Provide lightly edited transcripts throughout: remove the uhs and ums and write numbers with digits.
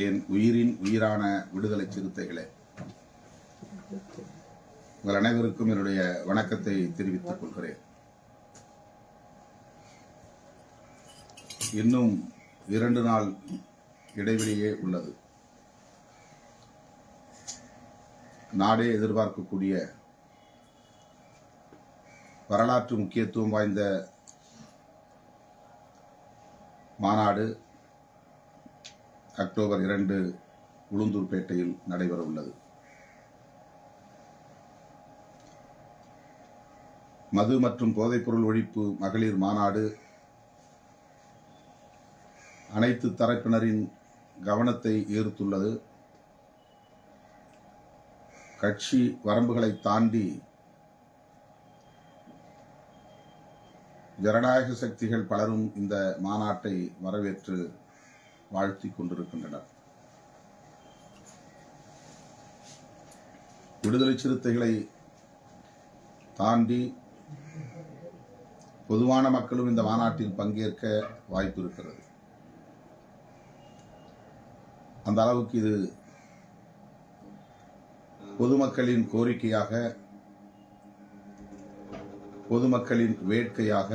என் உயிரின் உயிரான விடுதலை சிறுத்தைகளே, உங்கள் அனைவருக்கும் என்னுடைய வணக்கத்தை தெரிவித்துக் கொள்கிறேன். இன்னும் 2 நாள் இடைவெளியே உள்ளது. நாடே எதிர்பார்க்கக்கூடிய வரலாற்று முக்கியத்துவம் வாய்ந்த மாநாடு அக்டோபர் 2 உளுந்தூர்பேட்டையில் நடைபெற உள்ளது. மது மற்றும் போதைப்பொருள் ஒழிப்பு மகளிர் மாநாடு அனைத்து தரப்பினரின் கவனத்தை ஈர்த்துள்ளது. கட்சி வரம்புகளை தாண்டி ஜனநாயக சக்திகள் பலரும் இந்த மாநாட்டை வரவேற்று வாழ்த்திக் கொண்டிருக்கின்றனர். விடுதலை சிறுத்தைகளை தாண்டி பொதுவான மக்களும் இந்த மாநாட்டில் பங்கேற்க வாய்ப்பு இருக்கிறது. அந்த அளவுக்கு இது பொதுமக்களின் கோரிக்கையாக, பொதுமக்களின் வேட்கையாக,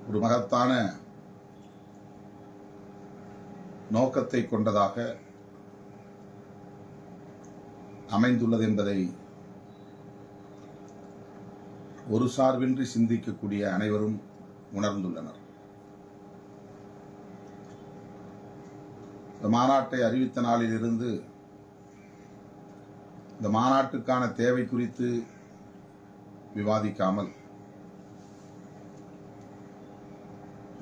ஒரு மகத்தான நோக்கத்தை கொண்டதாக அமைந்துள்ளது என்பதை ஒரு சார்பின்றி சிந்திக்கக்கூடிய அனைவரும் உணர்ந்துள்ளனர். இந்த மாநாட்டை அறிவித்த நாளில் இருந்து இந்த மாநாட்டுக்கான தேவை குறித்து விவாதிக்காமல்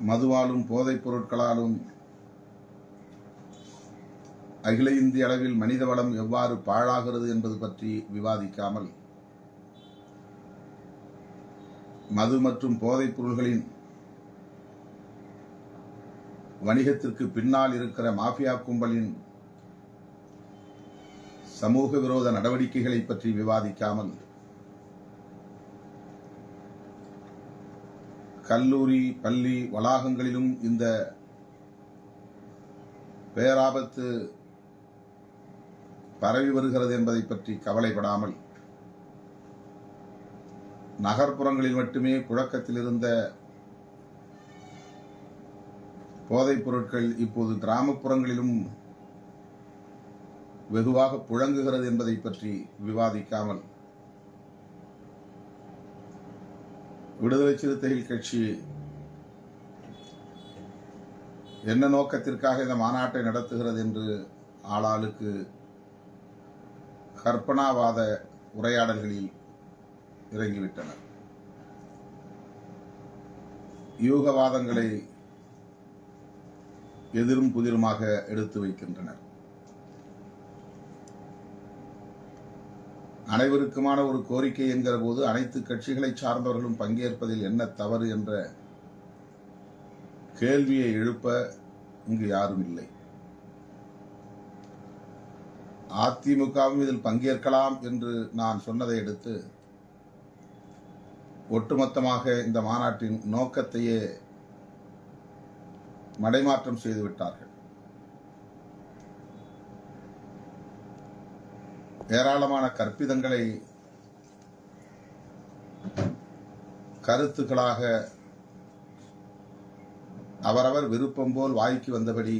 மதுவாலும் போதைப் பொருட்களாலும் அகில இந்திய அளவில் மனித வளம் எவ்வாறு பாழாகிறது என்பது பற்றி விவாதிக்காமல் மது மற்றும் போதைப் பொருள்களின் வணிகத்திற்கு பின்னால் இருக்கிற மாஃபியா கும்பலின் சமூக விரோத நடவடிக்கைகளை பற்றி விவாதிக்காமல் கல்லூரி பள்ளி வளாகங்களிலும் இந்த பேராபத்து பரவி வருகிறது என்பதை பற்றி கவலைப்படாமல் நகர்ப்புறங்களில் மட்டுமே புழக்கத்தில் இருந்த போதைப் பொருட்கள் இப்போது கிராமப்புறங்களிலும் வெகுவாக புழங்குகிறது என்பதை பற்றி விவாதிக்காமல் விடுதலை சிறுத்தைகள் கட்சி என்ன நோக்கத்திற்காக இந்த மாநாட்டை நடத்துகிறது என்று ஆளாளுக்கு கற்பனாவாத உரையாடல்களில் இறங்கிவிட்டனர். யூகவாதங்களை எதிரும் புதிருமாக எடுத்து வைக்கின்றனர். அனைவருக்குமான ஒரு கோரிக்கை என்கிற போது அனைத்து கட்சிகளை சார்ந்தவர்களும் பங்கேற்பதில் என்ன தவறு என்ற கேள்வியை எழுப்ப இங்கு யாரும் இல்லை. அதிமுகவும் இதில் பங்கேற்கலாம் என்று நான் சொன்னதை அடுத்து ஒட்டுமொத்தமாக இந்த மாநாட்டின் நோக்கத்தையே மடைமாற்றம் செய்துவிட்டார்கள். ஏராளமான கற்பிதங்களை கருத்துக்களாக அவரவர் விருப்பம் போல் வாய்க்கு வந்தபடி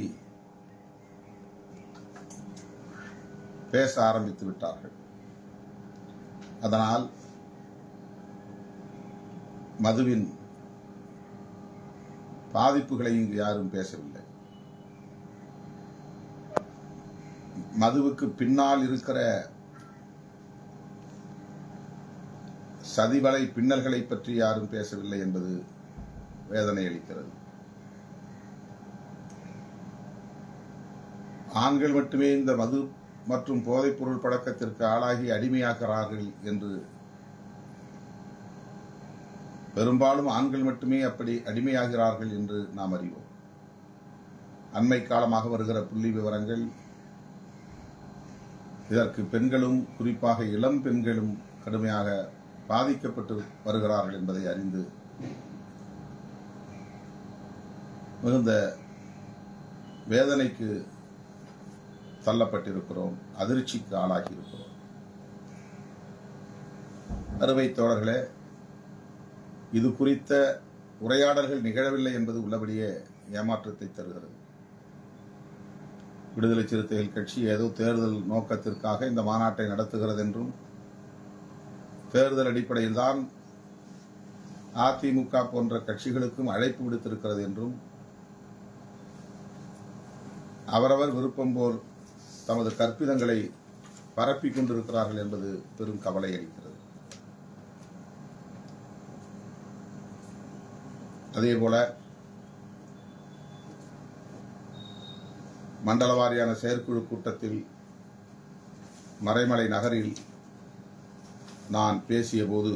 பேச ஆரம்பித்து விட்டார்கள். அதனால் மதுவின் பாதிப்புகளை இங்கு யாரும் பேசவில்லை. மதுவுக்கு பின்னால் இருக்கிற சதிவலை பின்னல்களை பற்றி யாரும் பேசவில்லை என்பது வேதனை அளிக்கிறது. ஆண்கள் மட்டுமே இந்த மது மற்றும் போதைப் பொருள் பழக்கத்திற்கு ஆளாகி அடிமையாகிறார்கள் என்று, பெரும்பாலும் ஆண்கள் மட்டுமே அப்படி அடிமையாகிறார்கள் என்று நாம் அறிவோம். அண்மை காலமாக வருகிற புள்ளி விவரங்கள் இதற்கு பெண்களும், குறிப்பாக இளம் பெண்களும் கடுமையாக பாதிக்கப்பட்டு வருகிறார்கள் என்பதை அறிந்து மிகுந்த வேதனைக்கு தள்ளப்பட்டிருக்கிறோம், அதிர்ச்சிக்கு ஆளாகி இருக்கிறோம். அருமை தோழர்களே, இது குறித்த உரையாடல்கள் நிகழவில்லை என்பது உள்ளபடியே ஏமாற்றத்தை தருகிறது. விடுதலை சிறுத்தைகள் கட்சி ஏதோ தேர்தல் நோக்கத்திற்காக இந்த மாநாட்டை நடத்துகிறது என்றும், தேர்தல் அடிப்படையில் தான் அதிமுக போன்ற கட்சிகளுக்கும் அழைப்பு விடுத்திருக்கிறது என்றும், அவரவர் விருப்பம் போல் தமது கற்பிதங்களை பரப்பிக் கொண்டிருக்கிறார்கள் என்பது பெரும் கவலை அளிக்கிறது. அதேபோல மண்டல வாரியான செயற்குழு கூட்டத்தில் மறைமலை நகரில் நான் பேசிய போது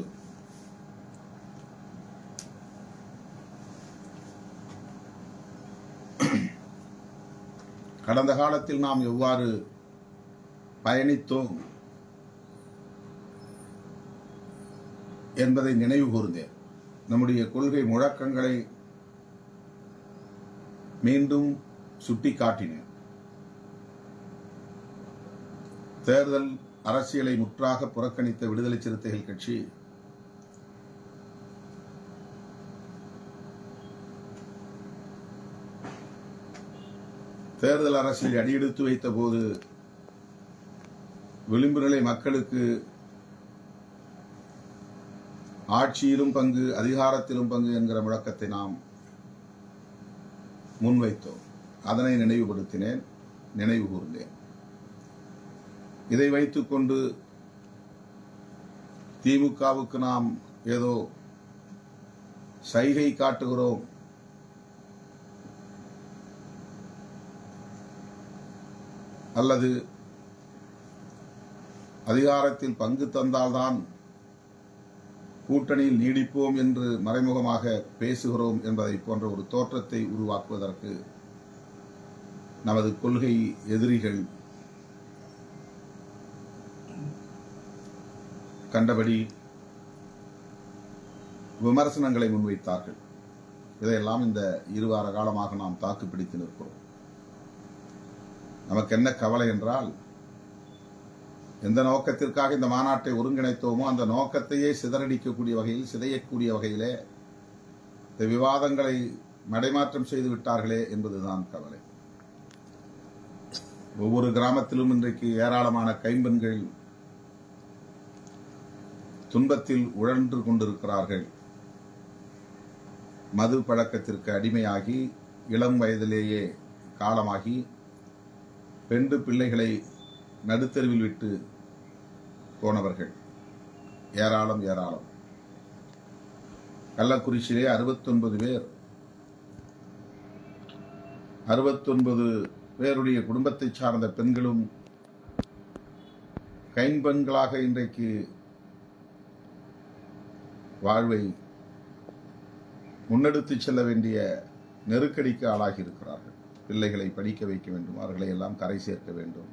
கடந்த காலத்தில் நாம் எவ்வாறு பயணித்தோம் என்பதை நினைவு கூர்ந்தேன். நம்முடைய கொள்கை முழக்கங்களை மீண்டும் சுட்டிக்காட்டினேன். தேர்தல் அரசியலை முற்றாக புறக்கணித்த விடுதலை சிறுத்தைகள் கட்சி தேர்தல் அரசியல் அடியெடுத்து வைத்த போது விளிம்பு நிலை மக்களுக்கு ஆட்சியிலும் பங்கு, அதிகாரத்திலும் பங்கு என்கிற முழக்கத்தை நாம் முன்வைத்தோம். அதனை நினைவுபடுத்தினேன், நினைவு கூர்ந்தேன். இதை வைத்துக் கொண்டு திமுகவுக்கு நாம் ஏதோ சைகை காட்டுகிறோம், அல்லது அதிகாரத்தில் பங்கு தந்தால்தான் கூட்டணியில் நீடிப்போம் என்று மறைமுகமாக பேசுகிறோம் என்பதை போன்ற ஒரு தோற்றத்தை உருவாக்குவதற்கு நமது கொள்கை எதிரிகள் கண்டபடி விமர்சனங்களை முன்வைத்தார்கள். இதையெல்லாம் இந்த 2 வார காலமாக நாம் தாக்குப்பிடித்து நிற்கிறோம். நமக்கு என்ன கவலை என்றால், எந்த நோக்கத்திற்காக இந்த மாநாட்டை ஒருங்கிணைத்தோமோ அந்த நோக்கத்தையே சிதறடிக்கக்கூடிய வகையில், சிதையக்கூடிய வகையிலே இந்த விவாதங்களை மடைமாற்றம் செய்து விட்டார்களே என்பதுதான் கவலை. ஒவ்வொரு கிராமத்திலும் இன்றைக்கு ஏராளமான கைம்பெண்கள் துன்பத்தில் உழன்று கொண்டிருக்கிறார்கள். மது பழக்கத்திற்கு அடிமையாகி இளம் வயதிலேயே காலமாகி பெண்டு பிள்ளைகளை நடுத்தெருவில் விட்டு போனவர்கள் ஏராளம் ஏராளம். கள்ளக்குறிச்சியிலே 69 பேருடைய குடும்பத்தை சார்ந்த பெண்களும் கைம்பெண்களாக இன்றைக்கு வாழ்வை முன்னெடுத்துச் செல்ல வேண்டிய நெருக்கடிக்கு ஆளாகி இருக்கிறார்கள். பிள்ளைகளை படிக்க வைக்க வேண்டும், அவர்களை எல்லாம் கரை சேர்க்க வேண்டும்,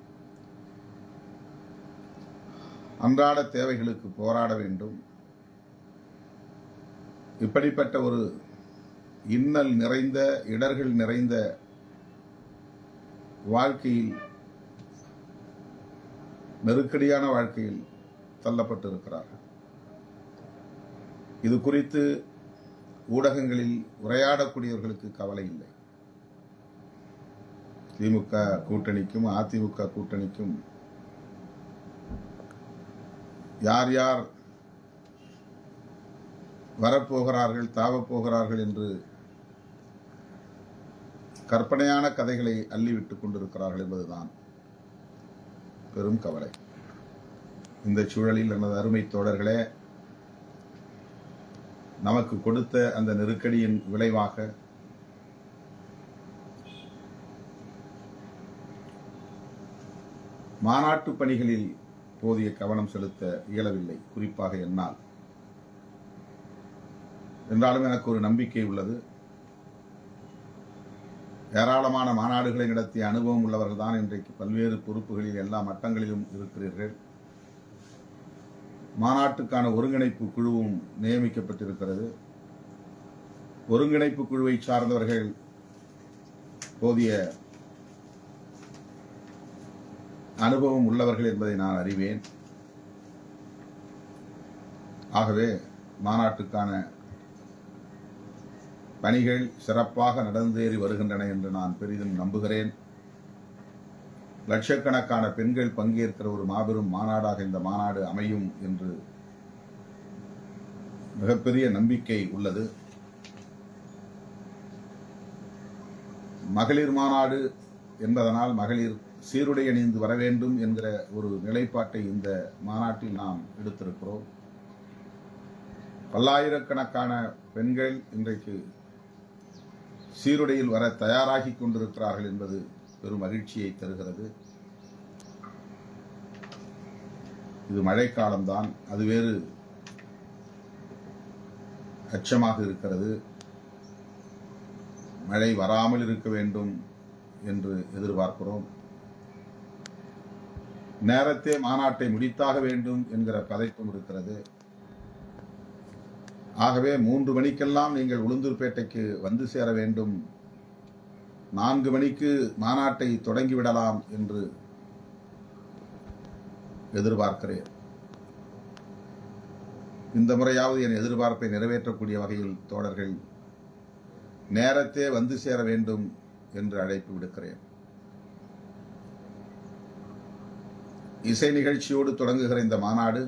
அன்றாட தேவைகளுக்கு போராட வேண்டும். இப்படிப்பட்ட ஒரு இன்னல் நிறைந்த, இடர்கள் நிறைந்த வாழ்க்கையில், நெருக்கடியான வாழ்க்கையில் தள்ளப்பட்டிருக்கிறார்கள். இது குறித்து ஊடகங்களில் உரையாடக்கூடியவர்களுக்கு கவலை இல்லை. திமுக கூட்டணிக்கும் அதிமுக கூட்டணிக்கும் யார் யார் வரப்போகிறார்கள், தாவப்போகிறார்கள் என்று கற்பனையான கதைகளை அள்ளிவிட்டுக் கொண்டிருக்கிறார்கள் என்பதுதான் பெரும் கவலை. இந்த சூழலில் எனது அருமை தோழர்களே, நமக்கு கொடுத்த அந்த நெருக்கடியின் விளைவாக மாநாட்டு பணிகளில் போதிய கவனம் செலுத்த இயலவில்லை, குறிப்பாக என்னால். என்றாலும் எனக்கு ஒரு நம்பிக்கை உள்ளது. ஏராளமான மாநாடுகளை நடத்திய அனுபவம் உள்ளவர்கள் தான் இன்றைக்கு பல்வேறு பொறுப்புகளில் எல்லா மட்டங்களிலும் இருக்கிறீர்கள். மாநாட்டுக்கான ஒருங்கிணைப்பு குழுவும் நியமிக்கப்பட்டிருக்கிறது. ஒருங்கிணைப்பு குழுவை சார்ந்தவர்கள் போதிய அனுபவம் உள்ளவர்கள் என்பதை நான் அறிவேன். ஆகவே மாநாட்டுக்கான பணிகள் சிறப்பாக நடந்தேறி வருகின்றன என்று நான் பெரிதும் நம்புகிறேன். லட்சக்கணக்கான பெண்கள் பங்கேற்கிற ஒரு மாபெரும் மாநாடாக இந்த மாநாடு அமையும் என்று மிகப்பெரிய நம்பிக்கை உள்ளது. மகளிர் மாநாடு என்பதனால் மகளிர் சீருடை அணிந்து வர வேண்டும் என்கிற ஒரு நிலைப்பாட்டை இந்த மாநாட்டில் நாம் எடுத்திருக்கிறோம். பல்லாயிரக்கணக்கான பெண்கள் இன்றைக்கு சீருடையில் வர தயாராகி கொண்டிருக்கிறார்கள் என்பது பெரும் மகிழ்ச்சியை தருகிறது. இது மழைக்காலம்தான், அது வேறு அச்சமாக இருக்கிறது. மழை வராமல் இருக்க வேண்டும் என்று எதிர்பார்க்கிறோம். நேரத்தே மாநாட்டை முடித்தாக வேண்டும் என்கிற பதைப்பும் இருக்கிறது. ஆகவே 3 மணிக்கெல்லாம் நீங்கள் உளுந்தூர்பேட்டைக்கு வந்து சேர வேண்டும், 4 மணிக்கு மாநாட்டை தொடங்கிவிடலாம் என்று எதிர்பார்க்கிறேன். இந்த முறையாவது என் எதிர்பார்ப்பை நிறைவேற்றக்கூடிய வகையில் தோழர்கள் நேரத்தே வந்து சேர வேண்டும் என்று அழைப்பு விடுக்கிறேன். இசை நிகழ்ச்சியோடு தொடங்குகிற இந்த மாநாடு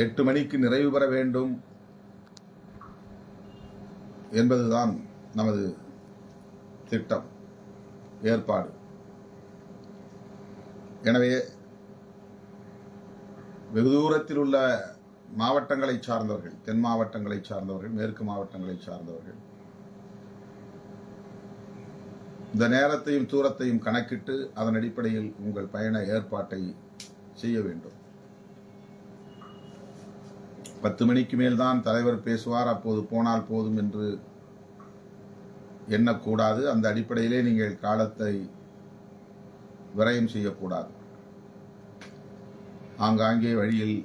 8 மணிக்கு நிறைவு பெற வேண்டும் என்பதுதான் நமது திட்டம், ஏற்பாடு. எனவே வெகு தூரத்தில் உள்ள மாவட்டங்களை சார்ந்தவர்கள், தென் மாவட்டங்களை சார்ந்தவர்கள், மேற்கு மாவட்டங்களை சார்ந்தவர்கள் இந்த நேரத்தையும் தூரத்தையும் கணக்கிட்டு அதன் அடிப்படையில் உங்கள் பயண ஏற்பாட்டை செய்ய வேண்டும். 10 மணிக்கு மேல்தான் தலைவர் பேசுவார், அப்போது போனால் போதும் என்று எண்ணக்கூடாது. அந்த அடிப்படையிலே நீங்கள் காலத்தை விரயம் செய்யக்கூடாது. ஆங்காங்கே வழியில்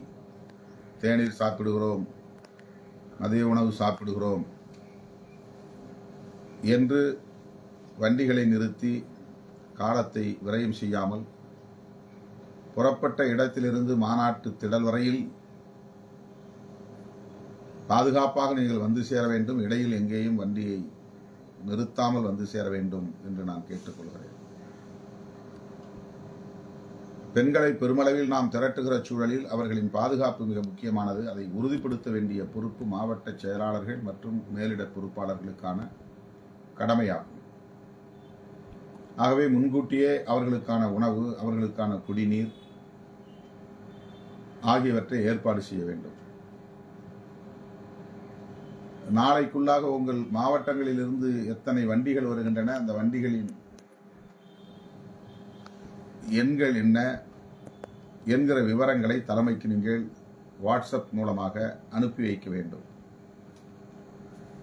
தேநீர் சாப்பிடுகிறோம், மதிய உணவு சாப்பிடுகிறோம் என்று வண்டிகளை நிறுத்தி காலத்தை விரயம் செய்யாமல் புறப்பட்ட இடத்திலிருந்து மாநாட்டு திடல் வரையில் பாதுகாப்பாக நீங்கள் வந்து சேர வேண்டும். இடையில் எங்கேயும் வண்டியை நிறுத்தாமல் வந்து சேர வேண்டும் என்று நான் கேட்டுக்கொள்கிறேன். பெண்களை பெருமளவில் நாம் திரட்டுகிற சூழலில் அவர்களின் பாதுகாப்பு மிக முக்கியமானது. அதை உறுதிப்படுத்த வேண்டிய பொறுப்பு மாவட்ட செயலாளர்கள் மற்றும் மேலிட பொறுப்பாளர்களுக்கான கடமையாகும். ஆகவே முன்கூட்டியே அவர்களுக்கான உணவு, அவர்களுக்கான குடிநீர் ஆகியவற்றை ஏற்பாடு செய்ய வேண்டும். நாளைக்குள்ளாக உங்கள் மாவட்டங்களில் இருந்து எத்தனை வண்டிகள் வருகின்றன, அந்த வண்டிகளின் எண்கள் என்ன என்கிற விவரங்களை தலைமைக்கு நீங்கள் வாட்ஸ்அப் மூலமாக அனுப்பி வைக்க வேண்டும்.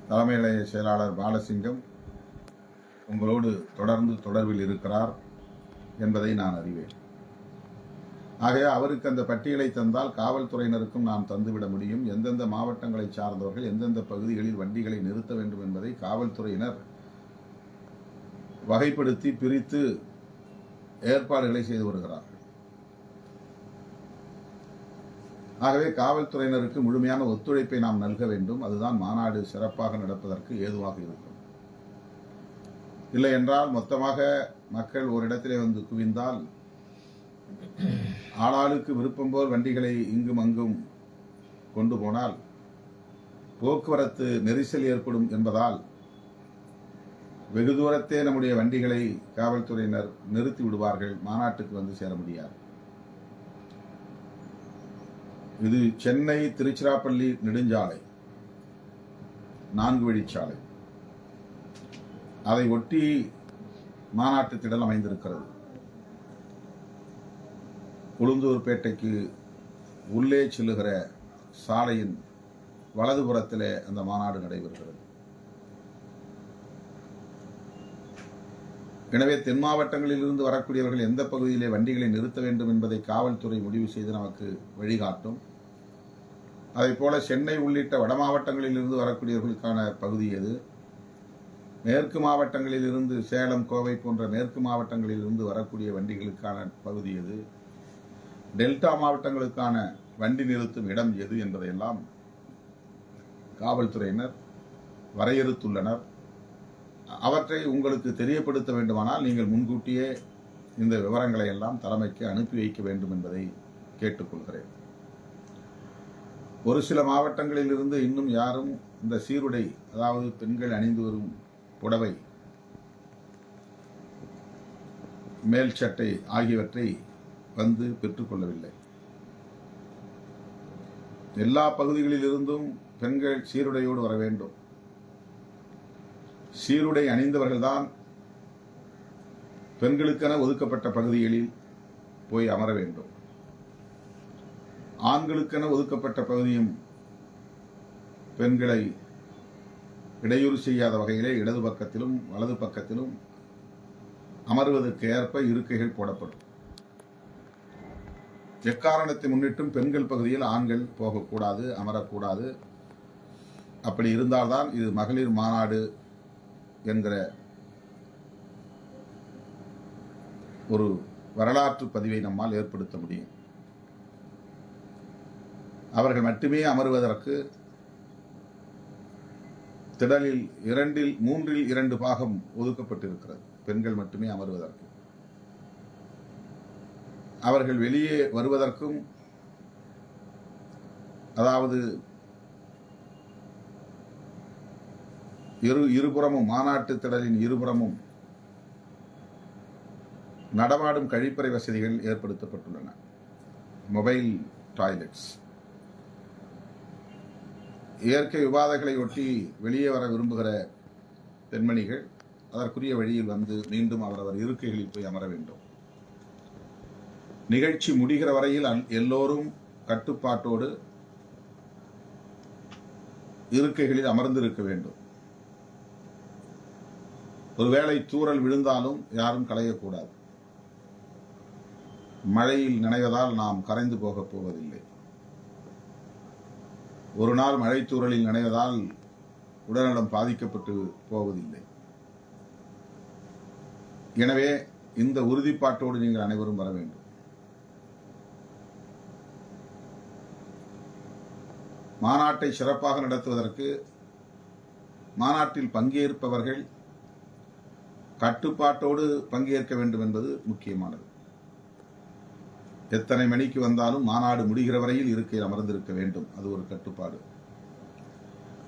தலைமை நிலைய செயலாளர் பாலசிங்கம் உங்களோடு தொடர்ந்து தொடர்பில் இருக்கிறார் என்பதை நான் அறிவேன். ஆகவே அவருக்கு அந்த பட்டியலை தந்தால் காவல்துறையினருக்கும் நாம் தந்துவிட முடியும். எந்தெந்த மாவட்டங்களை சார்ந்தவர்கள் எந்தெந்த பகுதிகளில் வண்டிகளை நிறுத்த வேண்டும் என்பதை காவல்துறையினர் வகைப்படுத்தி பிரித்து ஏற்பாடுகளை செய்து வருகிறார்கள். ஆகவே காவல்துறையினருக்கு முழுமையான ஒத்துழைப்பை நாம் நல்க வேண்டும். அதுதான் மாநாடு சிறப்பாக நடப்பதற்கு ஏதுவாக இருக்கும். இல்லை என்றால் மொத்தமாக மக்கள் ஒரு இடத்திலே வந்து குவிந்தால் ஆளாளுக்கு விருப்பம் போல் வண்டிகளை இங்கும் அங்கும் கொண்டு போனால் போக்குவரத்து நெரிசல் ஏற்படும் என்பதால் வெகு தூரத்தே நம்முடைய வண்டிகளை காவல்துறையினர் நிறுத்தி விடுவார்கள். மாநாட்டுக்கு வந்து சேர முடியாது. இது சென்னை திருச்சிராப்பள்ளி நெடுஞ்சாலை, 4 வழிச்சாலை. அதை ஒட்டி மாநாட்டு திடல் அமைந்திருக்கிறது. உளுந்தூர்பேட்டைக்கு உள்ளே செல்லுகிற சாலையின் வலதுபுறத்திலே அந்த மாநாடு நடைபெறுகிறது. எனவே தென் மாவட்டங்களில் இருந்து வரக்கூடியவர்கள் எந்த பகுதியிலே வண்டிகளை நிறுத்த வேண்டும் என்பதை காவல்துறை முடிவு செய்து நமக்கு வழிகாட்டும். அதே போல சென்னை உள்ளிட்ட வட மாவட்டங்களில் இருந்து வரக்கூடியவர்களுக்கான பகுதி எது, மேற்கு மாவட்டங்களில் இருந்து சேலம், கோவை போன்ற மேற்கு மாவட்டங்களில் இருந்து வரக்கூடிய வண்டிகளுக்கான பகுதி எது, டெல்டா மாவட்டங்களுக்கான வண்டி நிறுத்தும் இடம் எது என்பதையெல்லாம் காவல்துறையினர் வரையறுத்துள்ளனர். அவற்றை உங்களுக்கு தெரியப்படுத்த வேண்டுமானால் நீங்கள் முன்கூட்டியே இந்த விவரங்களை எல்லாம் தலைமைக்கு அனுப்பி வைக்க வேண்டும் என்பதை கேட்டுக்கொள்கிறேன். ஒரு சில மாவட்டங்களில் இருந்து இன்னும் யாரும் இந்த சீருடை, அதாவது பெண்கள் அணிந்து வரும் புடவை, மேல் சட்டை ஆகியவற்றை வந்து பெற்றுக்கொள்ளவில்லை. எல்லா பகுதிகளில் இருந்தும் பெண்கள் சீருடையோடு வர வேண்டும். சீருடை அணிந்தவர்கள்தான் பெண்களுக்கென ஒதுக்கப்பட்ட பகுதிகளில் போய் அமர வேண்டும். ஆண்களுக்கென ஒதுக்கப்பட்ட பகுதியும் பெண்களை இடையூறு செய்யாத வகையிலே இடது பக்கத்திலும் வலது பக்கத்திலும் அமர்வதற்கு ஏற்ப இருக்கைகள் போடப்படும். எக்காரணத்தை முன்னிட்டும் பெண்கள் பகுதியில் ஆண்கள் போகக்கூடாது, அமரக்கூடாது. அப்படி இருந்தால்தான் இது மகளிர் மாநாடு என்கிற ஒரு வரலாற்று பதிவை நம்மால் ஏற்படுத்த முடியும். அவர்கள் மட்டுமே அமருவதற்கு திடலில் 3/2 பாகம் ஒதுக்கப்பட்டிருக்கிறது. பெண்கள் மட்டுமே அமருவதற்கு. அவர்கள் வெளியே வருவதற்கும், அதாவது இருபுறமும், மாநாட்டு திடலின் இருபுறமும் நடமாடும் கழிப்பறை வசதிகள் ஏற்படுத்தப்பட்டுள்ளன. Mobile toilets. இயற்கை உபாதைகளை ஒட்டி வெளியே வர விரும்புகிற பெண்மணிகள் அதற்குரிய வழியில் வந்து மீண்டும் அவரவர் இருக்கைகளில் போய் அமர வேண்டும். நிகழ்ச்சி முடிகிற வரையில் எல்லோரும் கட்டுப்பாட்டோடு இருக்கைகளில் அமர்ந்திருக்க வேண்டும். ஒருவேளை தூறல் விழுந்தாலும் யாரும் களையக்கூடாது. மழையில் நனைவதால் நாம் கரைந்து போகப் போவதில்லை. ஒரு நாள் மழை தூறலில் நனைவதால் உடல்நலம் பாதிக்கப்பட்டு போவதில்லை. எனவே இந்த உறுதிப்பாட்டோடு நீங்கள் அனைவரும் வர வேண்டும். மாநாட்டை சிறப்பாக நடத்துவதற்கு மாநாட்டில் பங்கேற்பவர்கள் கட்டுப்பாட்டோடு பங்கேற்க வேண்டும் என்பது முக்கியமானது. எத்தனை மணிக்கு வந்தாலும் மாநாடு முடிகிற வரையில் இருக்கையில் அமர்ந்திருக்க வேண்டும். அது ஒரு கட்டுப்பாடு.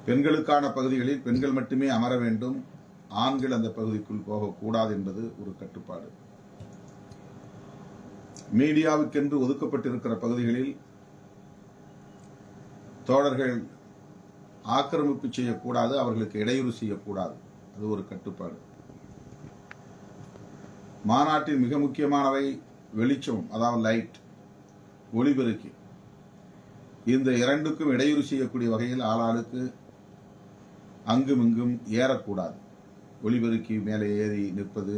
பெண்களுக்கான பகுதிகளில் பெண்கள் மட்டுமே அமர வேண்டும். ஆண்கள் அந்த பகுதிக்குள் போகக்கூடாது என்பது ஒரு கட்டுப்பாடு. மீடியாவுக்கென்று ஒதுக்கப்பட்டிருக்கிற பகுதிகளில் தோழர்கள் ஆக்கிரமிப்பு செய்யக்கூடாது, அவர்களுக்கு இடையூறு செய்யக்கூடாது. அது ஒரு கட்டுப்பாடு. மாநாட்டின் மிக முக்கியமானவை வெளிச்சம், அதாவது லைட், ஒளிபெருக்கி. இந்த இரண்டுக்கும் இடையூறு செய்யக்கூடிய வகையில் ஆளாளுக்கு அங்கும் இங்கும் ஏறக்கூடாது. ஒளிபெருக்கி மேலே ஏறி நிற்பது,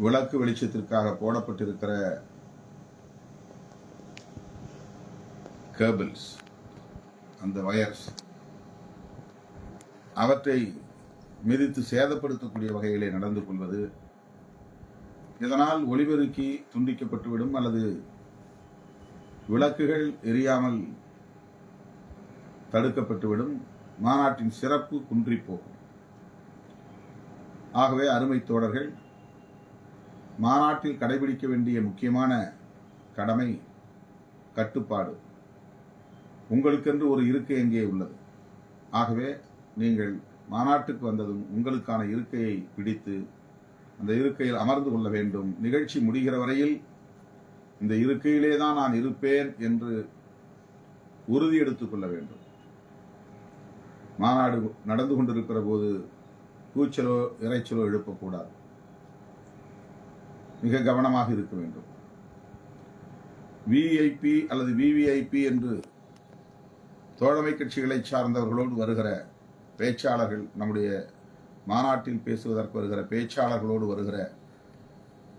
விளக்கு வெளிச்சத்திற்காக போடப்பட்டிருக்கிற கேபிள்ஸ், அந்த வயர்ஸ், அவற்றை மிதித்து சேதப்படுத்தக்கூடிய வகையிலே நடந்து கொள்வது, இதனால் ஒளிபெருக்கி துண்டிக்கப்பட்டுவிடும் அல்லது விளக்குகள் எரியாமல் தடுக்கப்பட்டுவிடும். மாநாட்டின் சிறப்பு குன்றி போகும். ஆகவே அருமை தோழர்கள், மாநாட்டில் கடைபிடிக்க வேண்டிய முக்கியமான கடமை கட்டுப்பாடு. உங்களுக்கென்று ஒரு இருக்கை எங்கே உள்ளது. ஆகவே நீங்கள் மாநாட்டுக்கு வந்ததும் உங்களுக்கான இருக்கையை பிடித்து அந்த இருக்கையில் அமர்ந்து கொள்ள வேண்டும். நிகழ்ச்சி முடிகிற வரையில் இந்த இருக்கையிலே தான் நான் இருப்பேன் என்று உறுதி எடுத்துக் கொள்ள வேண்டும். மாநாடு நடந்து கொண்டிருக்கிற போது கூச்சலோ இறைச்சலோ எழுப்பக்கூடாது. மிக கவனமாக இருக்க வேண்டும். விஐபி அல்லது விவிஐபி என்று தோழமை கட்சிகளை சார்ந்தவர்களோடு வருகிற பேச்சாளர்கள், நம்முடைய மாநாட்டில் பேசுவதற்கு வருகிற பேச்சாளர்களோடு வருகிற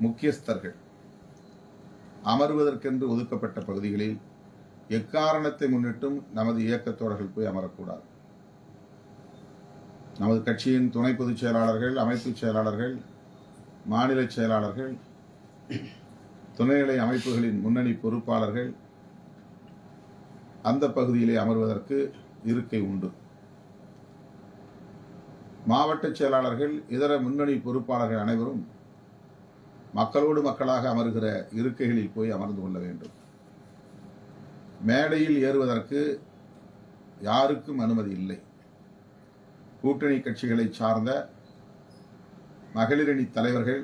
முக்கியஸ்தர்கள் அமர்வதற்கென்று ஒதுக்கப்பட்ட பகுதிகளில் எக்காரணத்தை முன்னிட்டும் நமது இயக்கத்தோழர்கள் போய் அமரக்கூடாது. நமது கட்சியின் துணை பொதுச் செயலாளர்கள், அமைப்புச் செயலாளர்கள், மாநில செயலாளர்கள், துணைநிலை அமைப்புகளின் முன்னணி பொறுப்பாளர்கள் அந்த பகுதியிலே அமர்வதற்கு இருக்கை உண்டு. மாவட்ட செயலாளர்கள், இதர முன்னணி பொறுப்பாளர்கள் அனைவரும் மக்களோடு மக்களாக அமர்கிற இருக்கைகளில் போய் அமர்ந்து கொள்ள வேண்டும். மேடையில் ஏறுவதற்கு யாருக்கும் அனுமதி இல்லை. கூட்டணி கட்சிகளை சார்ந்த மகளிரணி தலைவர்கள்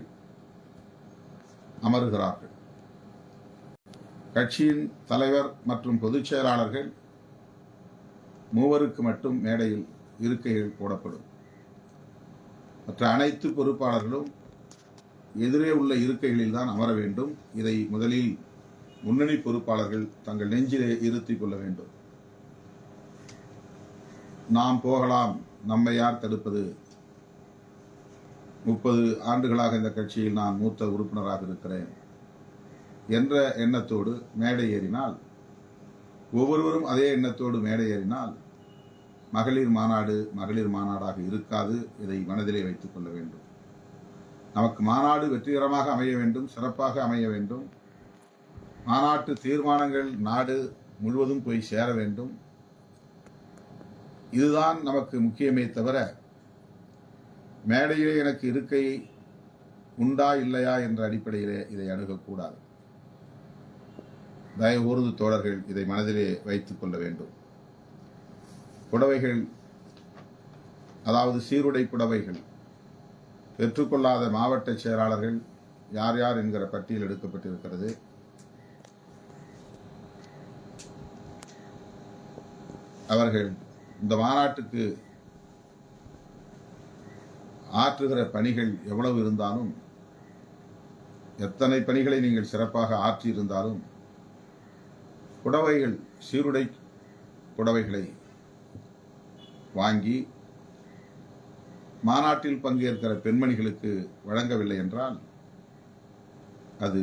அமர்கிறார்கள். கட்சியின் தலைவர் மற்றும் பொதுச் செயலாளர்கள் மூவருக்கு மட்டும் மேடையில் இருக்கைகள் போடப்படும். மற்ற அனைத்து பொறுப்பாளர்களும் எதிரே உள்ள இருக்கைகளில் தான் அமர வேண்டும். இதை முதலில் முன்னணி பொறுப்பாளர்கள் தங்கள் நெஞ்சிலே இருத்திக் கொள்ள வேண்டும். நாம் போகலாம், நம்மை யார் தடுப்பது? 30 ஆண்டுகளாக இந்த கட்சியில் நான் மூத்த உறுப்பினராக இருக்கிறேன் என்ற எண்ணத்தோடு மேடை ஏறினால், ஒவ்வொருவரும் அதே எண்ணத்தோடு மேடை ஏறினால் மகளிர் மாநாடு மகளிர் மாநாடாக இருக்காது. இதை மனதிலே வைத்துக் கொள்ள வேண்டும். நமக்கு மாநாடு வெற்றிகரமாக அமைய வேண்டும், சிறப்பாக அமைய வேண்டும். மாநாட்டு தீர்மானங்கள் நாடு முழுவதும் போய் சேர வேண்டும். இதுதான் நமக்கு முக்கியமே தவிர, மேடையிலே எனக்கு இருக்கை உண்டா இல்லையா என்ற அடிப்படையிலே இதை அணுகக்கூடாது. தயவுகூர்ந்து தோழர்கள் இதை மனதிலே வைத்துக் கொள்ள வேண்டும். புடவைகள், அதாவது சீருடை புடவைகள் பெற்றுக்கொள்ளாத மாவட்ட செயலாளர்கள் யார் யார் என்கிற பட்டியல் எடுக்கப்பட்டிருக்கிறது. அவர்கள் இந்த மாநாட்டுக்கு ஆற்றுகிற பணிகள் எவ்வளவு இருந்தாலும், எத்தனை பணிகளை நீங்கள் சிறப்பாக ஆற்றியிருந்தாலும், புடவைகள், சீருடை புடவைகளை வாங்கி மாநாட்டில் பங்கேற்கிற பெண்மணிகளுக்கு வழங்கவில்லை என்றால் அது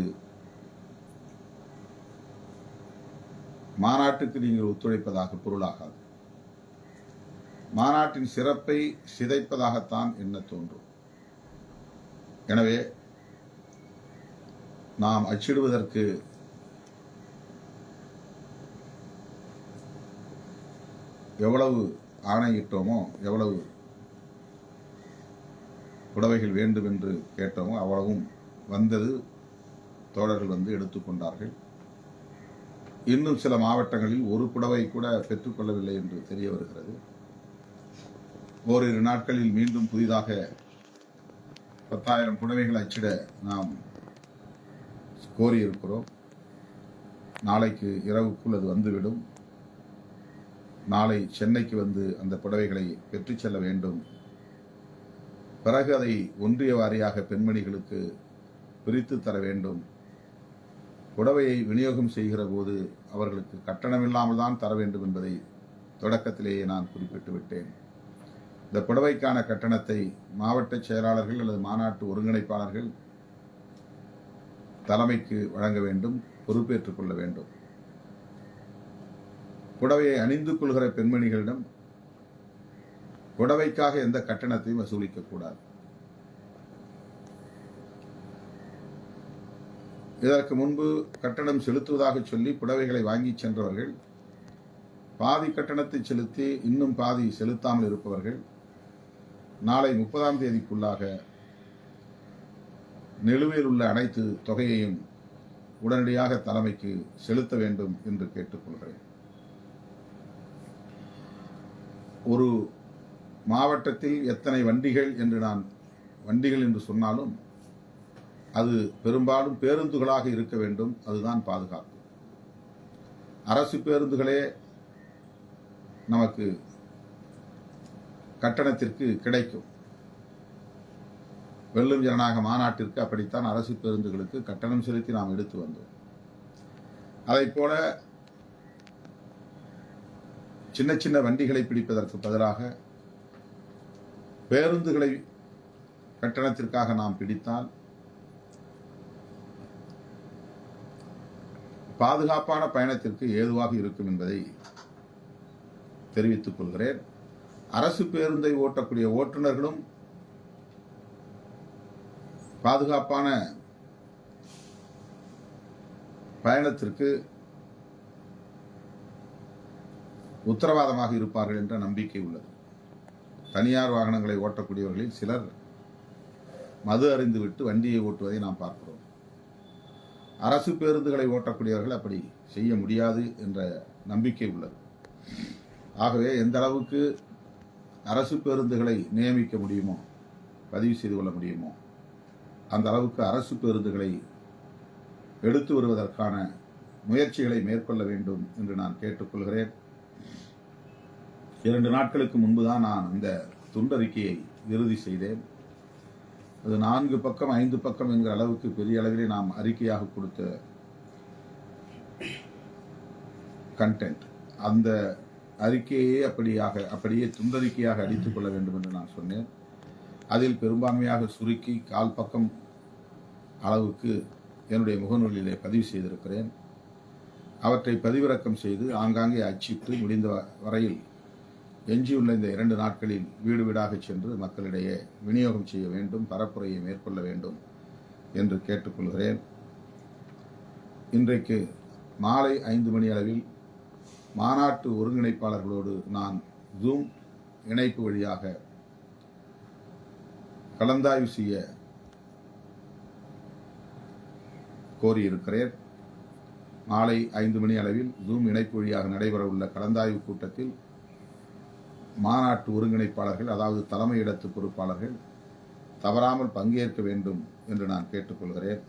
மாநாட்டுக்கு நீங்கள் ஒத்துழைப்பதாக பொருளாகாது. மாநாட்டின் சிறப்பை சிதைப்பதாகத்தான் எண்ண தோன்றும். எனவே நாம் அச்சிடுவதற்கு எவ்வளவு ஆணையிட்டோமோ, எவ்வளவு புடவைகள் வேண்டும் என்று கேட்டோமோ அவ்வளவும் வந்தது. தோழர்கள் வந்து எடுத்துக்கொண்டார்கள். இன்னும் சில மாவட்டங்களில் ஒரு புடவை கூட பெற்றுக்கொள்ளவில்லை என்று தெரிய வருகிறது. ஓரிரு நாட்களில் மீண்டும் புதிதாக 10,000 புடவைகள் அச்சிட நாம் கோரியிருக்கிறோம். நாளைக்கு இரவுக்குள் அது வந்துவிடும். நாளை சென்னைக்கு வந்து அந்த புடவைகளை பெற்றுச் செல்ல வேண்டும். பிறகு அதை ஒன்றிய வாரியாக பெண்மணிகளுக்கு பிரித்து தர வேண்டும். புடவையை விநியோகம் செய்கிற போது அவர்களுக்கு கட்டணம் இல்லாமல் தான் தர வேண்டும் என்பதை தொடக்கத்திலேயே நான் குறிப்பிட்டு விட்டேன். இந்த புடவைக்கான கட்டணத்தை மாவட்ட செயலாளர்கள் அல்லது மாநாட்டு ஒருங்கிணைப்பாளர்கள் தலைமைக்கு வழங்க வேண்டும், பொறுப்பேற்றுக் கொள்ள வேண்டும். புடவையை அணிந்து கொள்கிற பெண்மணிகளிடம் புடவைக்காக எந்த கட்டணத்தையும் வசூலிக்கக்கூடாது. இதற்கு முன்பு கட்டணம் செலுத்துவதாக சொல்லி புடவைகளை வாங்கி சென்றவர்கள், பாதி கட்டணத்தை செலுத்தி இன்னும் பாதி செலுத்தாமல் இருப்பவர்கள் நாளை 30ஆம் தேதிக்குள்ளாக நிலுவையில் உள்ள அனைத்து தொகையையும் உடனடியாக தலைமைக்கு செலுத்த வேண்டும் என்று கேட்டுக்கொள்கிறேன். ஒரு மாவட்டத்தில் எத்தனை வண்டிகள் என்று நான் வண்டிகள் என்று சொன்னாலும் அது பெரும்பாலும் பேருந்துகளாக இருக்க வேண்டும். அதுதான் பாதுகாப்பு. அரசு பேருந்துகளே நமக்கு கட்டணத்திற்கு கிடைக்கும். வெல்லும் ஜனநாயக மாநாட்டிற்கு அப்படித்தான் அரசு பேருந்துகளுக்கு கட்டணம் செலுத்தி நாம் எடுத்து வந்தோம். அதைப் போல சின்ன சின்ன வண்டிகளை பிடிப்பதற்கு பதிலாக பேருந்துகளை கட்டணத்திற்காக நாம் பிடித்தால் பாதுகாப்பான பயணத்திற்கு ஏதுவாக இருக்கும் என்பதை தெரிவித்துக் கொள்கிறேன். அரசு பேருந்தை ஓட்டக்கூடிய ஓட்டுநர்களும் பாதுகாப்பான பயணத்திற்கு உத்தரவாதமாக இருப்பார்கள் என்ற நம்பிக்கை உள்ளது. தனியார் வாகனங்களை ஓட்டக்கூடியவர்களில் சிலர் மது அறிந்துவிட்டு வண்டியை ஓட்டுவதை நாம் பார்க்கிறோம். அரசு பேருந்துகளை ஓட்டக்கூடியவர்கள் அப்படி செய்ய முடியாது என்ற நம்பிக்கை உள்ளது. ஆகவே எந்த அளவுக்கு அரசு பேருந்துகளை நியமிக்க முடியுமோ, பதிவு செய்து கொள்ள முடியுமோ, அந்த அளவுக்கு அரசு பேருந்துகளை எடுத்து வருவதற்கான முயற்சிகளை மேற்கொள்ள வேண்டும் என்று நான் கேட்டுக்கொள்கிறேன். 2 நாட்களுக்கு முன்புதான் நான் இந்த துண்டறிக்கையை இறுதி செய்தேன். அது 4 பக்கம் 5 பக்கம் என்கிற அளவுக்கு பெரிய அளவிலே நாம் அறிக்கையாக கொடுத்த கண்டென்ட். அந்த அறிக்கையே அப்படியே துண்டறிக்கையாக அடித்துக் கொள்ள வேண்டும் என்று நான் சொன்னேன். அதில் பெரும்பான்மையாக சுருக்கி 1/4 பக்கம் அளவுக்கு என்னுடைய முகநூலிலே பதிவு செய்திருக்கிறேன். அவற்றை பதிவிறக்கம் செய்து ஆங்காங்கே அச்சிட்டு முடிந்த வரையில் எஞ்சியுள்ள இந்த 2 நாட்களில் வீடு வீடாக சென்று மக்களிடையே விநியோகம் செய்ய வேண்டும், பரப்புரையை மேற்கொள்ள வேண்டும் என்று கேட்டுக்கொள்கிறேன். இன்றைக்கு மாலை 5 மணி அளவில் மாநாட்டு ஒருங்கிணைப்பாளர்களோடு நான் ஜூம் இணைப்பு வழியாக கலந்தாய்வு செய்ய கோரியிருக்கிறேன். மாலை 5 மணி அளவில் ஜூம் இணைப்பு வழியாக நடைபெற உள்ள கலந்தாய்வு கூட்டத்தில் மாநாட்டு ஒருங்கிணைப்பாளர்கள், அதாவது தலைமையிடத்து பொறுப்பாளர்கள் தவறாமல் பங்கேற்க வேண்டும் என்று நான் கேட்டுக்கொள்கிறேன்.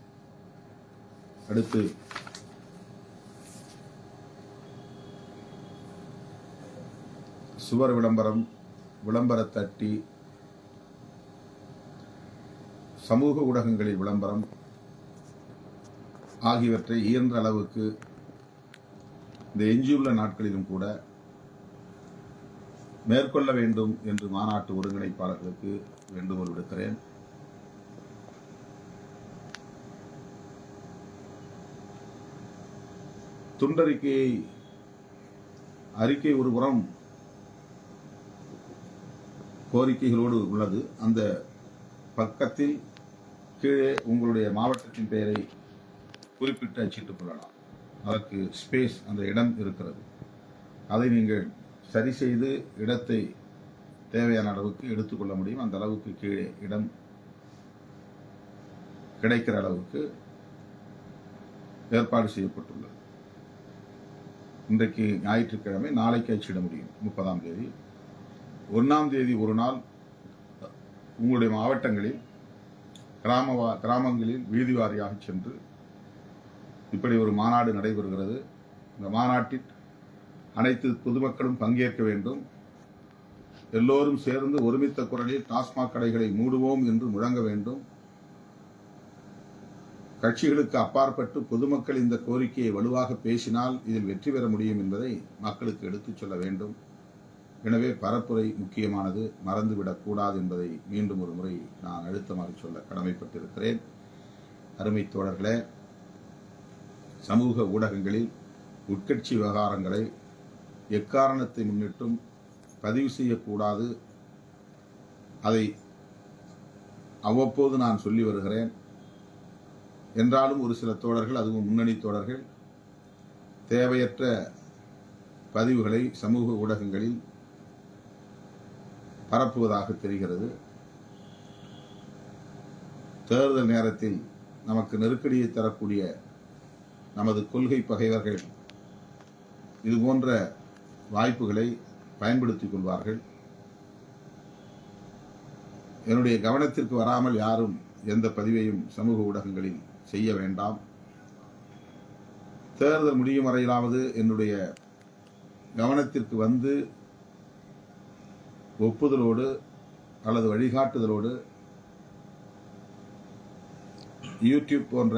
அடுத்து சுவர் விளம்பரம், விளம்பரத்தட்டி, சமூக ஊடகங்களில் விளம்பரம் ஆகியவற்றை இயன்ற அளவுக்கு இந்த எஞ்சியுள்ள நாட்களிலும் கூட மேற்கொள்ள வேண்டும் என்று மாநாட்டு ஒருங்கிணைப்பாளர்களுக்கு வேண்டுகோள் விடுக்கிறேன். அறிக்கை ஒருபுறம் கோரிக்கைகளோடு உள்ளது. அந்த பக்கத்தில் கீழே உங்களுடைய மாவட்டத்தின் பெயரை குறிப்பிட்டு அச்சிட்டுக் கொள்ளலாம். அதற்கு ஸ்பேஸ், அந்த இடம் இருக்கிறது. அதை நீங்கள் சரி செய்து இடத்தை தேவையான அளவுக்கு எடுத்துக்கொள்ள முடியும். அந்த அளவுக்கு கீழே இடம் கிடைக்கிற அளவுக்கு ஏற்பாடு செய்யப்பட்டுள்ளது. இன்றைக்கு ஞாயிற்றுக்கிழமை, நாளைக்கு அச்சிட முடியும் 30ஆம் தேதி. 1ஆம் தேதி ஒரு நாள் உங்களுடைய மாவட்டங்களில் கிராமங்களில் வீதி வாரியாக சென்று இப்படி ஒரு மாநாடு நடைபெறுகிறது, இந்த மாநாட்டில் அனைத்து பொதுமக்களும் பங்கேற்க வேண்டும், எல்லோரும் சேர்ந்து ஒருமித்த குரலில் டாஸ்மாக் கடைகளை மூடுவோம் என்று முழங்க வேண்டும், கட்சிகளுக்கு அப்பாற்பட்டு பொதுமக்கள் இந்த கோரிக்கையை வலுவாக பேசினால் இதில் வெற்றி பெற முடியும் என்பதை மக்களுக்கு எடுத்துச் சொல்ல வேண்டும். எனவே பரப்புரை முக்கியமானது, மறந்துவிடக் கூடாது என்பதை மீண்டும் ஒரு முறை நான் அழுத்தமாக சொல்ல கடமைப்பட்டிருக்கிறேன். அருமை தோழர்களே, சமூக ஊடகங்களில் உட்கட்சி விவகாரங்களை எக்காரணத்தை முன்னிட்டும் பதிவு செய்யக்கூடாது. அதை அவ்வப்போது நான் சொல்லி வருகிறேன். என்றாலும் ஒரு சில தோழர்கள், அதுவும் முன்னணி தோழர்கள், தேவையற்ற பதிவுகளை சமூக ஊடகங்களில் பரப்புவதாக தெரிகிறது. தேர்தல் நேரத்தில் நமக்கு நெருக்கடியை தரக்கூடிய நமது கொள்கை பகைவர்கள் இதுபோன்ற வாய்ப்புகளை பயன்படுத்திக் கொள்வார்கள். என்னுடைய கவனத்திற்கு வராமல் யாரும் எந்த பதிவையும் சமூக ஊடகங்களில் செய்ய வேண்டாம். தேர்தல் முடியும் வரையிலாவது என்னுடைய கவனத்திற்கு வந்து ஒப்புதலோடு அல்லது வழிகாட்டுதலோடு யூடியூப் போன்ற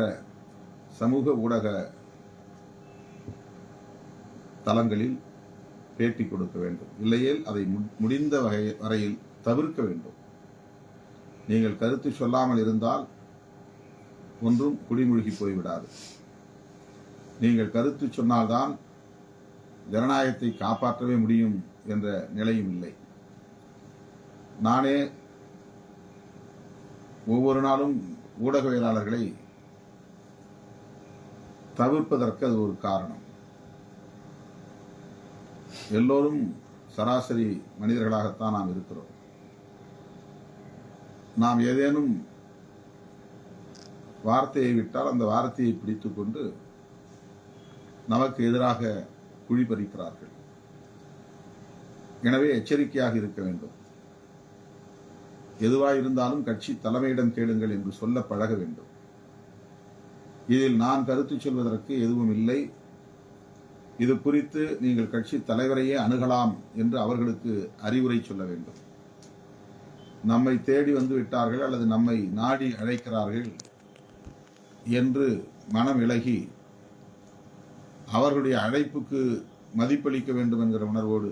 சமூக ஊடக தளங்களில் பேட்டி கொடுக்க வேண்டும். இல்லையேல் அதை முடிந்த வரையில் தவிர்க்க வேண்டும். நீங்கள் கருத்து சொல்லாமல் இருந்தால் ஒன்றும் குடிமூழ்கி போய்விடாது. நீங்கள் கருத்து சொன்னால்தான் ஜனநாயகத்தை காப்பாற்றவே முடியும் என்ற நிலையும் இல்லை. நானே ஒவ்வொரு நாளும் ஊடகவியலாளர்களை தவிர்ப்பதற்கு அது ஒரு காரணம். எல்லோரும் சராசரி மனிதர்களாகத்தான் நாம் இருக்கிறோம். நாம் ஏதேனும் வார்த்தையை விட்டால் அந்த வார்த்தையை பிடித்துக் கொண்டு நமக்கு எதிராக குழி பறிக்கிறார்கள். எனவே எச்சரிக்கையாக இருக்க வேண்டும். எதுவாக இருந்தாலும் கட்சி தலைமையிடம் கேளுங்கள் என்று சொல்ல பழக வேண்டும். இதில் நான் கருத்து சொல்வதற்கு எதுவும் இல்லை. இது குறித்து நீங்கள் கட்சி தலைவரையே அணுகலாம் என்று அவர்களுக்கு அறிவுரை சொல்ல வேண்டும். நம்மை தேடி வந்து விட்டார்கள் அல்லது நம்மை நாடி அழைக்கிறார்கள் என்று மனம் விலகி அவர்களுடைய அழைப்புக்கு மதிப்பளிக்க வேண்டும் என்கிற உணர்வோடு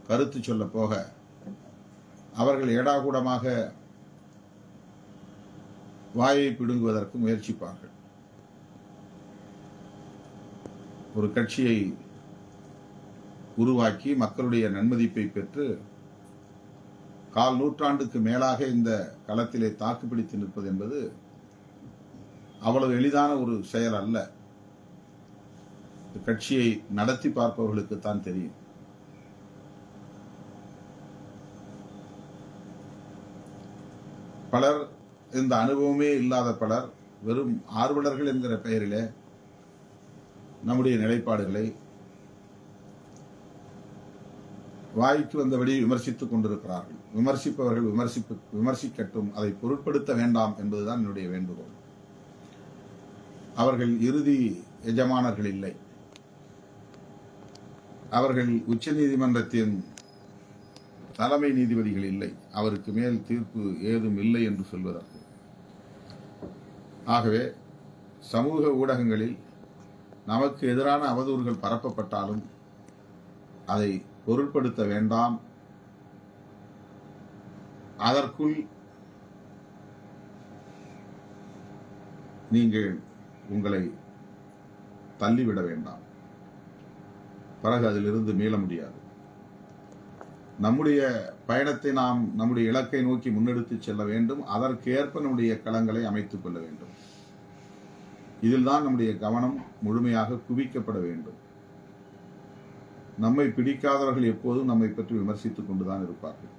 கருத்து சொல்ல போக அவர்கள் ஏடாகூடமாக வாயை பிடுங்குவதற்கு முயற்சிப்பார்கள். ஒரு கட்சியை உருவாக்கி மக்களுடைய நன்மதிப்பை பெற்று 1/4 நூற்றாண்டுக்கு மேலாக இந்த களத்திலே தாக்குப்பிடித்து நிற்பது என்பது அவ்வளவு எளிதான ஒரு செயல் அல்ல. கட்சியை நடத்தி பார்ப்பவர்களுக்கு தான் தெரியும். பலர், இந்த அனுபவமே இல்லாத பலர், வெறும் ஆர்வலர்கள் என்கிற பெயரிலே நம்முடைய நிலைப்பாடுகளை வாய்க்கு வந்தபடி விமர்சித்துக் கொண்டிருக்கிறார்கள். விமர்சிப்பவர்கள் விமர்சிக்கட்டும், அதை பொருட்படுத்த வேண்டாம் என்பதுதான் என்னுடைய வேண்டுகோள். அவர்கள் இறுதி எஜமானர்கள் இல்லை. அவர்கள் உச்ச நீதிமன்றத்தின் தலைமை நீதிபதிகள் இல்லை. அவருக்கு மேல் தீர்ப்பு ஏதும் இல்லை என்று சொல்வதற்கு. ஆகவே சமூக ஊடகங்களில் நமக்கு எதிரான அவதூறுகள் பரப்பப்பட்டாலும் அதை பொருட்படுத்த வேண்டாம். அதற்குள் நீங்கள் உங்களை தள்ளிவிட வேண்டாம். பிறகு அதிலிருந்து மீள முடியாது. நம்முடைய பயணத்தை நாம் நம்முடைய இலக்கை நோக்கி முன்னெடுத்து செல்ல வேண்டும். அதற்கேற்ப நம்முடைய களங்களை அமைத்துக் கொள்ள வேண்டும். இதில்தான் நம்முடைய கவனம் முழுமையாக குவிக்கப்பட வேண்டும். நம்மை பிடிக்காதவர்கள் எப்போதும் நம்மை பற்றி விமர்சித்துக் கொண்டுதான் இருப்பார்கள்.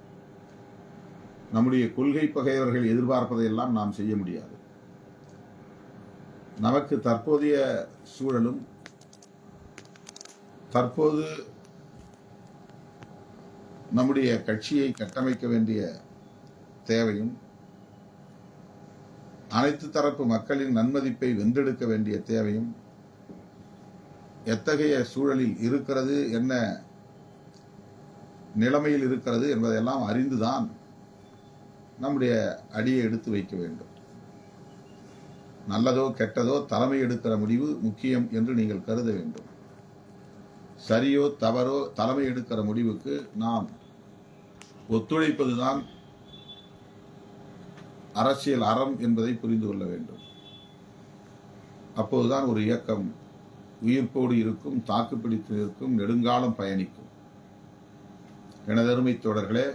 நம்முடைய கொள்கை பகைவர்கள் எதிர்பார்ப்பதையெல்லாம் நாம் செய்ய முடியாது. நமக்கு தற்போதைய சூழலும் தற்போது நம்முடைய கட்சியை கட்டமைக்க வேண்டிய தேவையும் அனைத்து தரப்பு மக்களின் நன்மதிப்பை வென்றெடுக்க வேண்டிய தேவையும் எத்தகைய சூழலில் இருக்கிறது, என்ன நிலைமையில் இருக்கிறது என்பதையெல்லாம் அறிந்துதான் நம்முடைய அடியை எடுத்து வைக்க வேண்டும். நல்லதோ கெட்டதோ தலைமை எடுக்கிற முடிவு முக்கியம் என்று நீங்கள் கருத வேண்டும். சரியோ தவறோ தலைமை எடுக்கிற முடிவுக்கு நாம் ஒத்துழைப்பதுதான் அரசியல் அறம் என்பதை புரிந்து கொள்ள வேண்டும். அப்போதுதான் ஒரு இயக்கம் உயிர்ப்போடு இருக்கும், தாக்குப்பிடித்து இருக்கும், நெடுங்காலம் பயணிக்கும். எனதருமை தோழர்களே,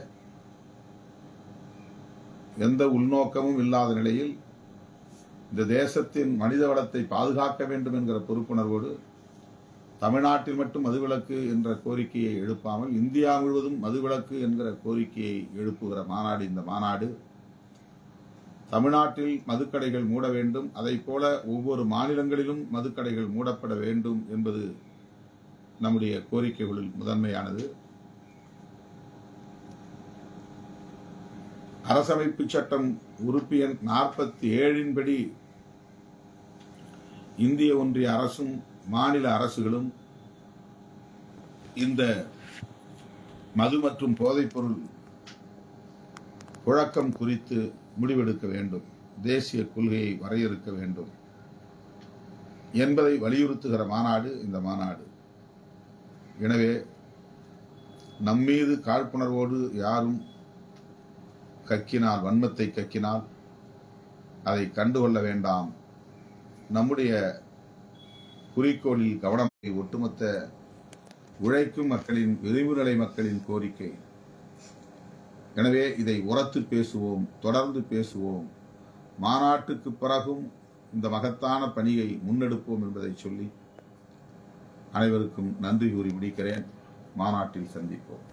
எந்த உள்நோக்கமும் இல்லாத நிலையில் இந்த தேசத்தின் மனித வளத்தை பாதுகாக்க வேண்டும் என்கிற பொறுப்புணர்வோடு தமிழ்நாட்டில் மட்டும் மதுவிலக்கு என்ற கோரிக்கையை எழுப்பாமல் இந்தியா முழுவதும் மதுவிலக்கு என்கிற கோரிக்கையை எழுப்புகிற மாநாடு இந்த மாநாடு. தமிழ்நாட்டில் மதுக்கடைகள் மூட வேண்டும், அதை போல ஒவ்வொரு மாநிலங்களிலும் மதுக்கடைகள் மூடப்பட வேண்டும் என்பது நம்முடைய கோரிக்கைகளில் முதன்மையானது. அரசமைப்பு சட்டம் உறுப்பு எண் 47 படி இந்திய ஒன்றிய அரசும் மாநில அரசுகளும் இந்த மது மற்றும் போதைப்பொருள் புழக்கம் குறித்து முடிவெடுக்க வேண்டும், தேசிய கொள்கையை வரையறுக்க வேண்டும் என்பதை வலியுறுத்துகிற மாநாடு இந்த மாநாடு. எனவே நம்மீது காழ்ப்புணர்வோடு யாரும் கக்கினால், வன்மத்தை கக்கினால் அதை கண்டுகொள்ள வேண்டாம். நம்முடைய குறிக்கோளில் கவனத்தை ஒட்டுமொத்த உழைக்கும் மக்களின், விளிம்பு நிலை மக்களின் கோரிக்கை எனவே இதை உரத்து பேசுவோம், தொடர்ந்து பேசுவோம். மாநாட்டுக்கு பிறகும் இந்த மகத்தான பணியை முன்னெடுப்போம் என்பதை சொல்லி அனைவருக்கும் நன்றி கூறி முடிக்கிறேன். மாநாட்டில் சந்திப்போம்.